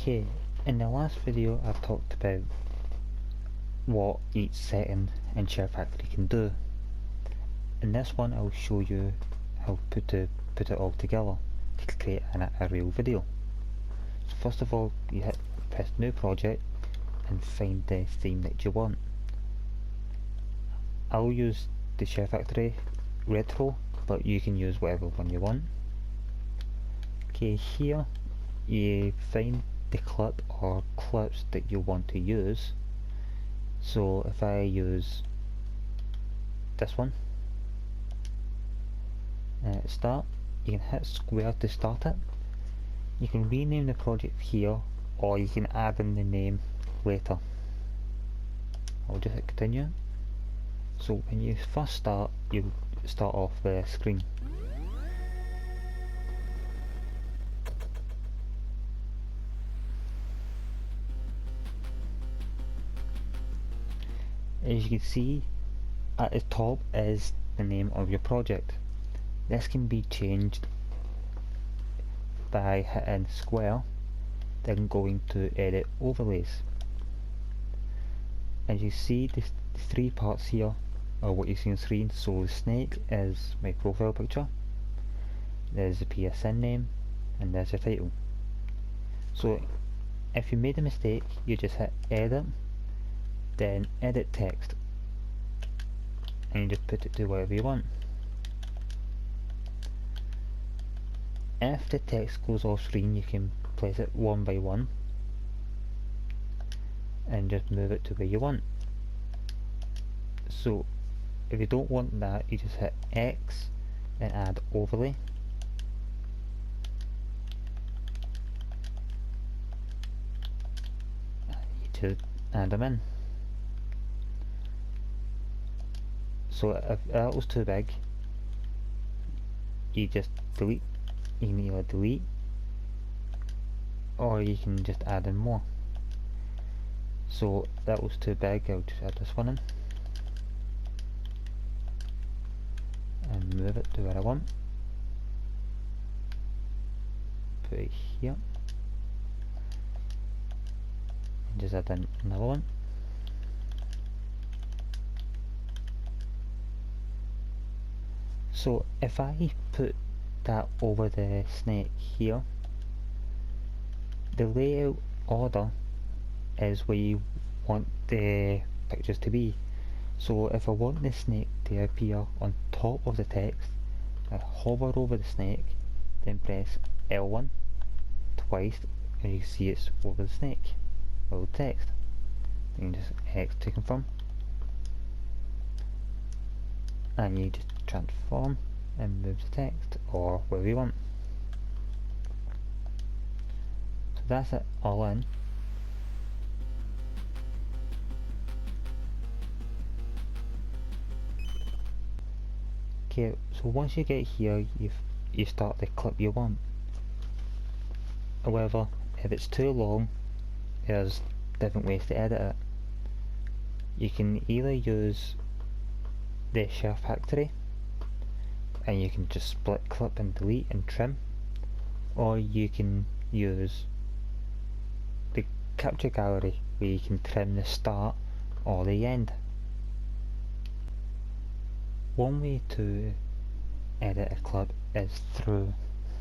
Okay, in the last video I've talked about what each setting in SHAREfactory can do. In this one I'll show you how to put it all together to create a real video. So first of all, you press new project and find the theme that you want. I'll use the SHAREfactory retro, but you can use whatever one you want. Okay, here you find the clip or clips that you want to use. So if I use this one, start, you can hit square to start it. You can rename the project here, or you can add in the name later. I'll just hit continue. So when you first start, you start off with a screen. As you can see, at the top is the name of your project. This can be changed by hitting square, then going to edit overlays. As you see, the three parts here are what you see on screen. So the snake is my profile picture, there's the PSN name, and there's the title. So if you made a mistake, you just hit edit, then edit text, and you just put it to whatever you want. If the text goes off screen, you can place it one by one and just move it to where you want. So if you don't want that, you just hit X and add overlay, you just add them in. So if that was too big, you just delete. You can either delete, or you can just add in more. So that was too big, I'll just add this one in and move it to where I want. Put it here and just add in another one. So if I put that over the snake here, the layout order is where you want the pictures to be. So if I want the snake to appear on top of the text, I hover over the snake, then press L1 twice, and you can see it's over the snake or the text. Then you just X to confirm, and you just transform and move the text or wherever you want. So that's it all in. Okay, so once you get here, you start the clip you want. However, if it's too long, there's different ways to edit it. You can either use the SHAREfactory, and you can just split clip and delete and trim, or you can use the capture gallery where you can trim the start or the end. One way to edit a clip is through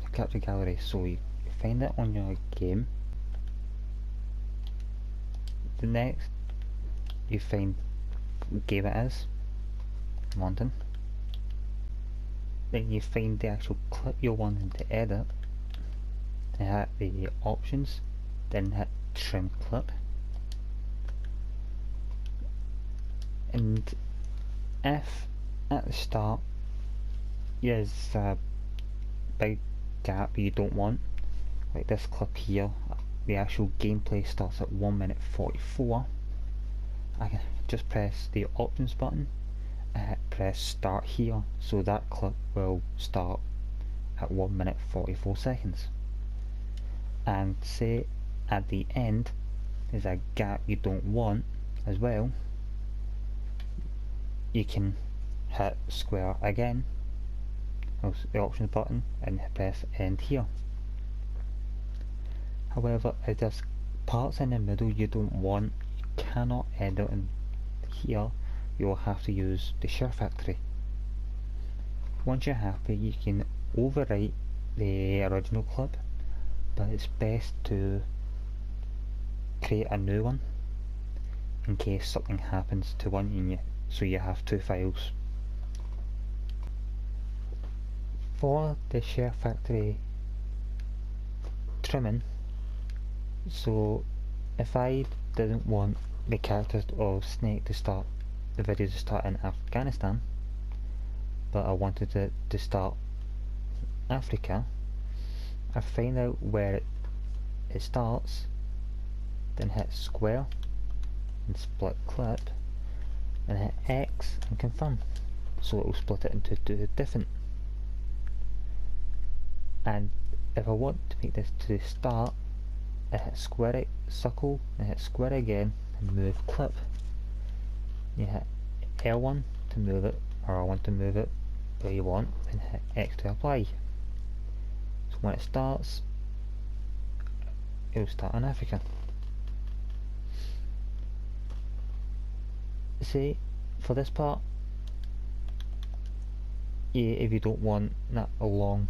the capture gallery. So you find it on your game. The next, you find what game it is, London. Then you find the actual clip you're wanting to edit, and hit the options, then hit trim clip. And if at the start there's a big gap you don't want, like this clip here, the actual gameplay starts at 1 minute 44, I can just press the options button and press start here, so that clip will start at 1 minute 44 seconds. And say at the end there's a gap you don't want as well, you can hit square again, the options button, and press end here. However, if this parts in the middle you don't want, you cannot edit in here, you will have to use the SHAREfactory. Once you're happy, you can overwrite the original clip, but it's best to create a new one in case something happens to one and so you have two files. For the SHAREfactory trimming, so if I didn't want the character of Snake to start, the video to start in Afghanistan, but I wanted it to start Africa, I find out where it starts, then hit square and split clip, and hit X and confirm, so it will split it into two different. And if I want to make this to start, I hit square it, circle, and hit square again and move clip. You hit L1 to move it, or I want to move it where you want, and hit X to apply. So when it starts, it will start in Africa. See, for this part, if you don't want that a long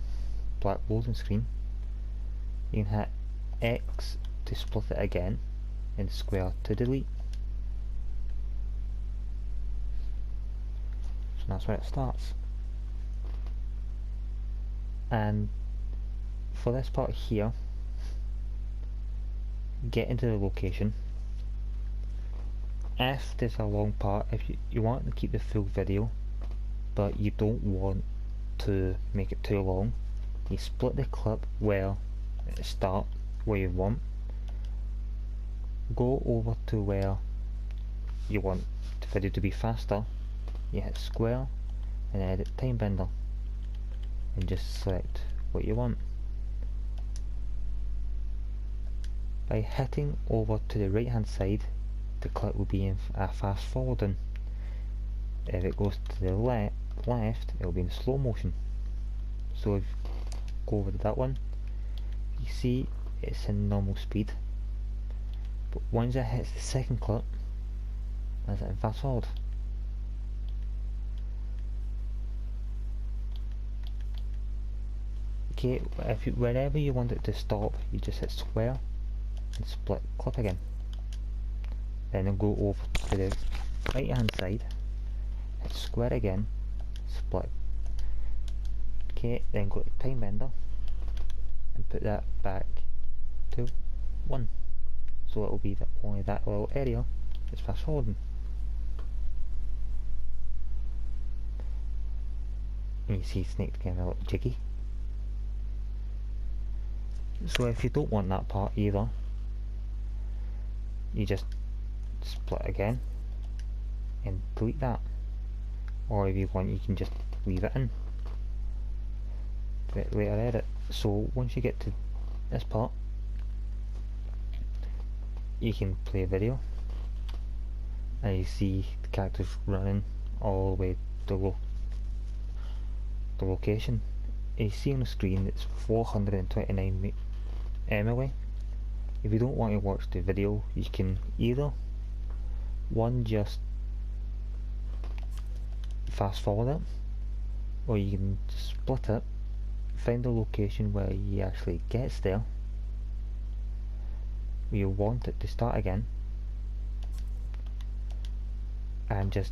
black loading screen, you can hit X to split it again and square to delete. So that's where it starts. And for this part here, get into the location. If there's a long part, if you want to keep the full video but you don't want to make it too long, you split the clip where it starts, where you want, go over to where you want the video to be faster, you hit square and edit time bender and just select what you want. By hitting over to the right hand side, the clip will be in a fast forwarding. If it goes to the left, it will be in slow motion. So if you go over to that one, you see it's in normal speed, but once it hits the second clip, that's it in fast forward. Okay, wherever you want it to stop, you just hit square and split clip again. Then go over to the right hand side, hit square again, split. Okay, then go to time bender and put that back to 1. So it will be that only that little area is fast forwarding. And you see Snake getting a little jiggy. So if you don't want that part either, you just split again and delete that, or if you want you can just leave it in for later edit. So once you get to this part, you can play a video and you see the characters running all the way to the location. You see on the screen it's 429 m away. If you don't want to watch the video, you can either just fast forward it, or you can split it, find the location where he actually gets there, where you want it to start again, and just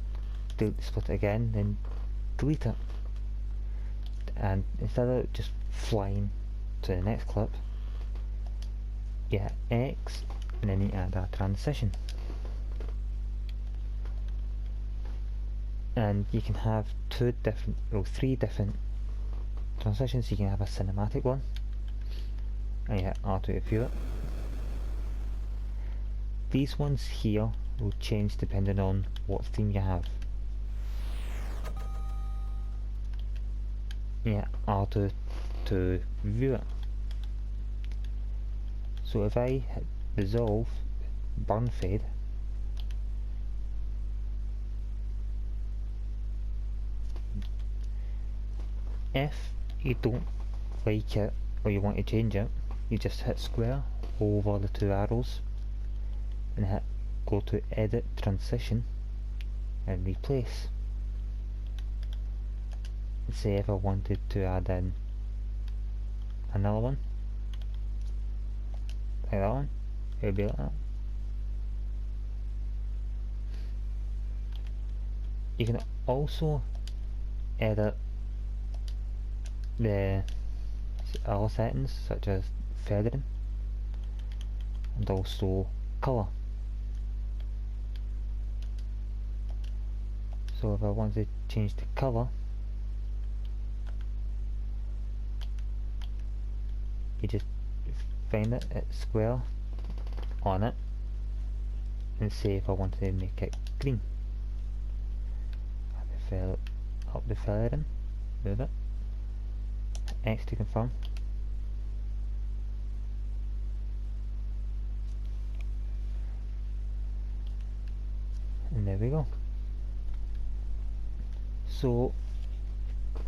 split it again, then delete it. And instead of just flying to the next clip, you hit X and then you add a transition. And you can have three different transitions. You can have a cinematic one, and you hit R to view it. These ones here will change depending on what theme you have. Yeah, R to view it. So if I hit resolve, burn fade, if you don't like it or you want to change it, you just hit square over the two arrows and hit go to edit transition and replace. Say if I wanted to add in another one, like that one, it would be like that. You can also edit the other settings such as feathering and also colour. So if I want to change the colour, you just find it at square on it and say if I want to make it green. Up the feathering, move it, X to confirm, and there we go. So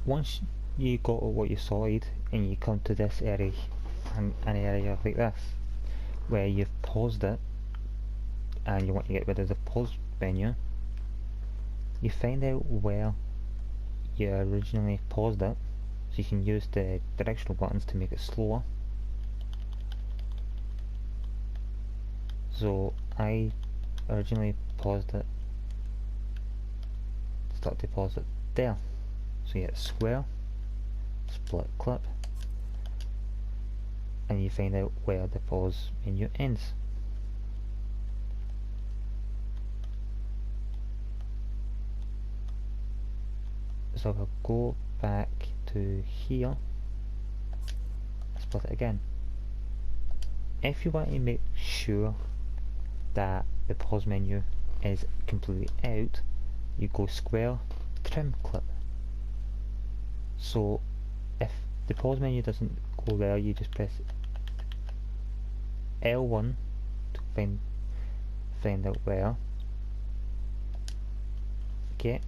once you got what you sorted and you come to this area, an area like this where you've paused it and you want to get rid of the pause menu, you find out where you originally paused it, so you can use the directional buttons to make it slower. So I originally paused it, start to pause it there. So you hit square, split clip, and you find out where the pause menu ends. So if I go back to here, split it again. If you want to make sure that the pause menu is completely out, you go square, trim clip. So if the pause menu doesn't go there, you just press L1 to find out where. Okay,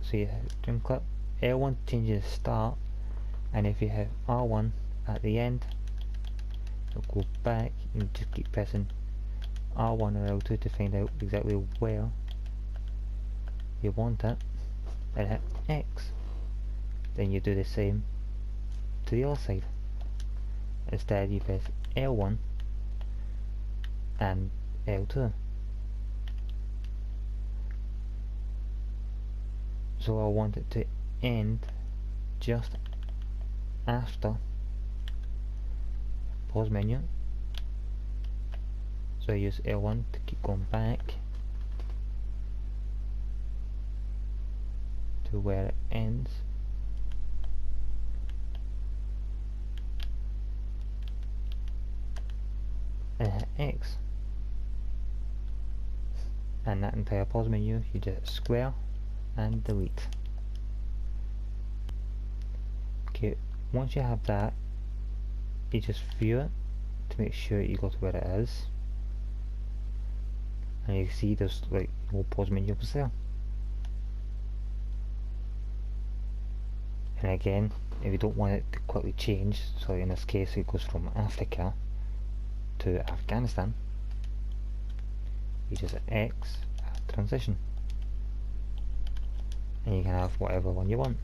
so you hit trim clip, L1 changes start, and if you hit R1 at the end, it'll go back, and you just keep pressing R1 or L2 to find out exactly where you want it, then hit X. Then you do the same to the other side. Instead you press L1 and L2. So I want it to end just after pause menu. So I use L1 to keep going back to where it ends. And hit X. And that entire pause menu you just square and delete. Okay, once you have that, you just view it to make sure you go to where it is, and you can see there's like no pause menu was there. And again, if you don't want it to quickly change, so in this case it goes from Africa to Afghanistan, you just hit X, transition, and you can have whatever one you want.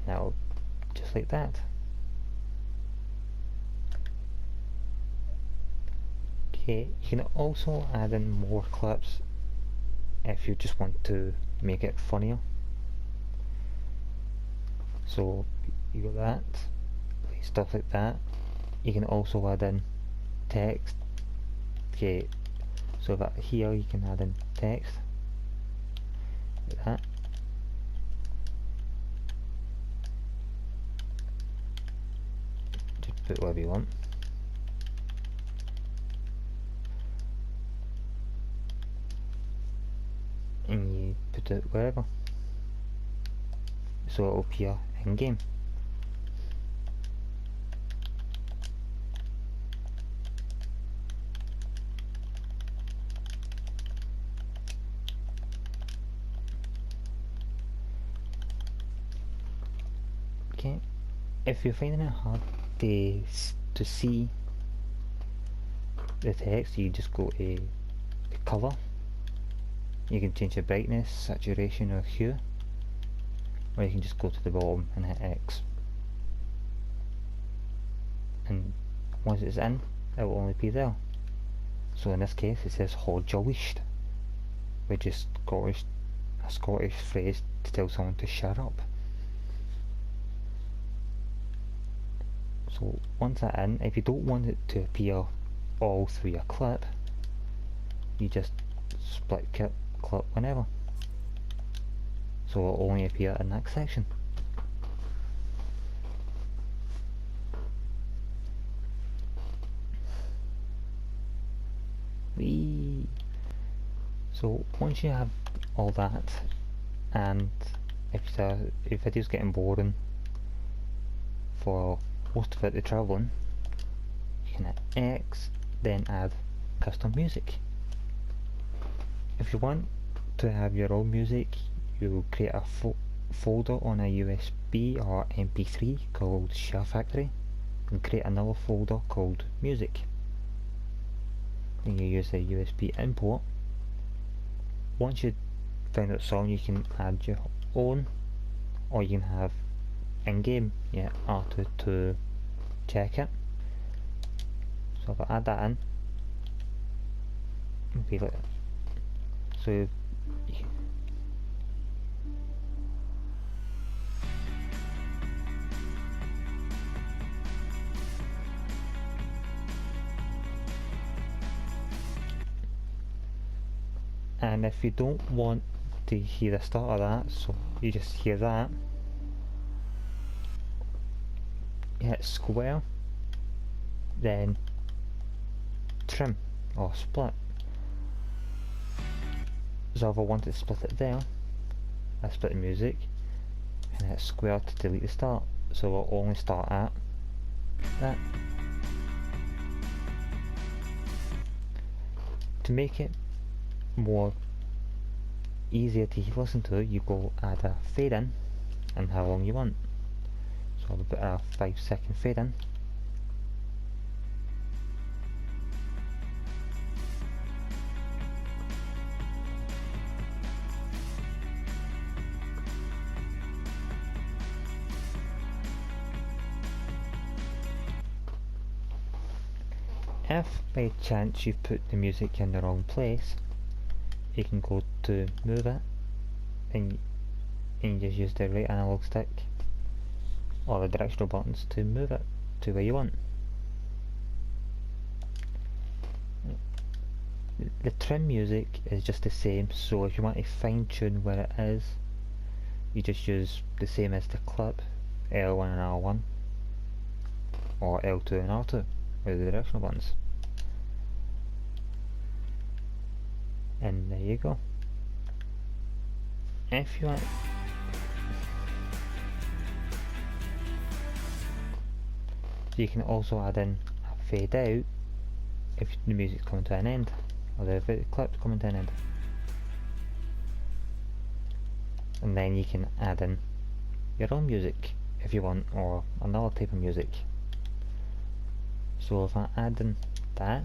Now, just like that. Okay, you can also add in more clips if you just want to make it funnier. So you got that, stuff like that. You can also add in text. Okay, so that here you can add in text like that. Just put whatever you want. And you put it wherever, so it'll appear in game. Okay, if you're finding it hard to to see the text, you just go to the colour. You can change the brightness, saturation or hue, or you can just go to the bottom and hit X. And once it's in, it will only be there. So in this case it says "Hodja which is a Scottish phrase to tell someone to shut up. So once that's in, if you don't want it to appear all through your clip, you just split clip whenever. So it'll only appear in that section. So once you have all that, and if your video's getting boring for most of it the travelling, you can hit X, then add custom music. If you want to have your own music, you create a folder on a USB or MP3 called SHAREfactory, and create another folder called music. Then you use the USB import. Once you find that song, you can add your own, or you can have in-game R2 to check it. So if I add that in, it'll be like that. So and if you don't want to hear the start of that, so you just hear that, you hit square, then trim or split. So if I want to split it there, I split the music and hit square to delete the start, so it'll only start at that. To make it more easier to listen to, you go add a fade in and how long you want. So I'll put a 5-second fade in. If by chance you put the music in the wrong place, you can go to move it and you just use the right analog stick or the directional buttons to move it to where you want. The trim music is just the same, so if you want to fine tune where it is, you just use the same as the clip, L1 and R1 or L2 and R2 with the directional buttons. And there you go. If you want, you can also add in a fade out if the music's coming to an end, or the clip's coming to an end. And then you can add in your own music if you want, or another type of music. So if I add in that,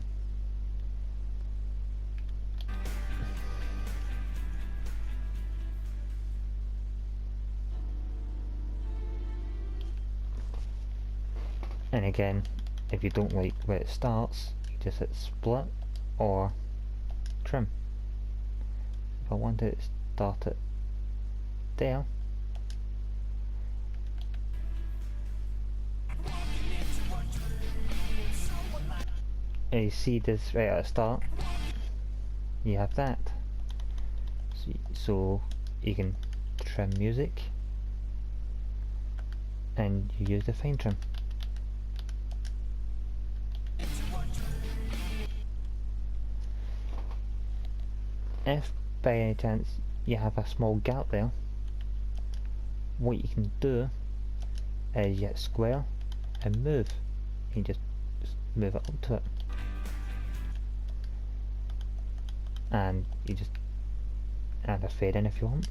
and again, if you don't like where it starts, you just hit split or trim. If I want it to start it there, and you see this right at the start, you have that. So you can trim music and you use the fine trim. If by any chance you have a small gap there, what you can do is you hit square and move. You just move it up to it, and you just add a fade in if you want.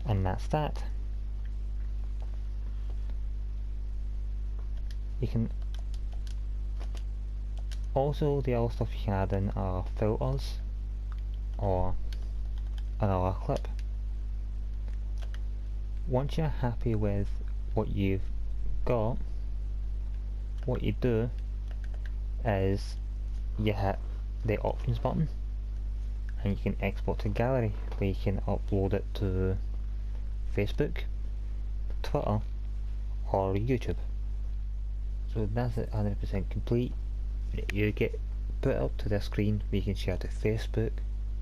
And that's that. You can also, the other stuff you can add in are filters or another clip. Once you're happy with what you've got, what you do is you hit the options button and you can export to gallery, where you can upload it to Facebook, Twitter or YouTube. So that's it, 100% complete. You get put up to the screen where you can share to Facebook,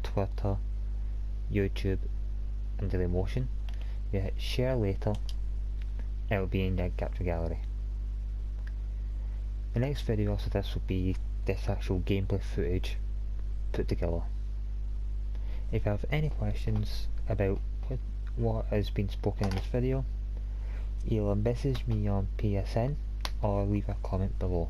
Twitter, YouTube and Dailymotion. You hit share later, it will be in your capture gallery. The next video after this will be this actual gameplay footage put together. If you have any questions about what has been spoken in this video, either message me on PSN or leave a comment below.